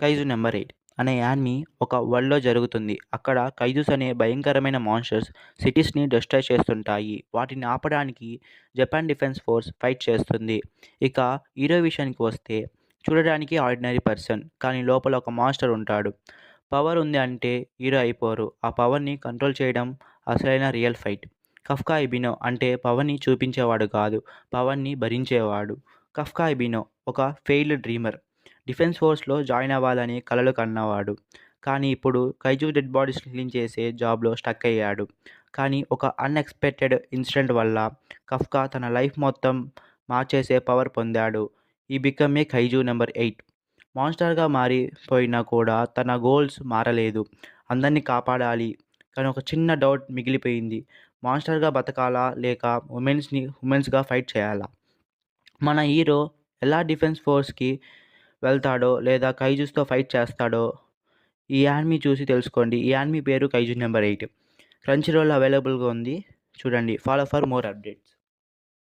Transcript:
Kaiju number 8 అనే anime ఒక వరల్డ్‌లో జరుగుతుంది. అక్కడ కైజుస్ అనే భయంకరమైన మాన్స్టర్స్ సిటీస్‌ని డిస్ట్రాయ్ చేస్తుంటాయి. వాటిని ఆపడానికి జపాన్ డిఫెన్స్ ఫోర్స్ ఫైట్ చేస్తుంది. ఇక హీరో విషయానికి వస్తే చూడడానికి ఆర్డినరీ పర్సన్. కానీ లోపల ఒక మాన్స్టర్ ఉంటాడు. పవర్ ఉంది అంటే హీరో అయిపోరు. ఆ పవర్‌ని కంట్రోల్ చేయడం అసలైన రియల్ ఫైట్. కఫ్కా ఎబినో అంటే పవర్‌ని చూపించేవాడు కాదు. పవర్‌ని భరించేవాడు. కఫ్కా ఎబినో ఒక ఫెయిల్డ్ డ్రీమర్. డిఫెన్స్ ఫోర్స్‌లో జాయిన్ అవ్వాలని కలలు కన్నవాడు. కానీ ఇప్పుడు కైజు డెడ్ బాడీస్ క్లీన్ చేసే జాబ్‌లో స్టక్ అయ్యాడు. కానీ ఒక అన్‌ఎక్స్‌పెక్టెడ్ ఇన్సిడెంట్ వల్ల కఫ్కా తన లైఫ్ మొత్తం మార్చేసే పవర్ పొందాడు. ఈ బికమ్ ఏ కైజు నంబర్ 8. మాన్స్టర్‌గా మారిపోయినా కూడా తన గోల్స్ మారలేదు. అందరిని కాపాడాలి. కానీ ఒక చిన్న డౌట్ మిగిలిపోయింది. మాన్స్టర్‌గా బతకాలా? లేక హ్యూమన్స్‌గా ఫైట్ చేయాలా? మన హీరో ఎలా డిఫెన్స్ ఫోర్స్‌కి వెళ్తాడో లేదా కైజుస్‌తో ఫైట్ చేస్తాడో ఈ యానిమీ చూసి తెలుసుకోండి. ఈ యానిమీ పేరు 'కైజు నంబర్ 8'. క్రంచీ రోల్ అవైలబుల్‌గా ఉంది. చూడండి. Follow for more updates.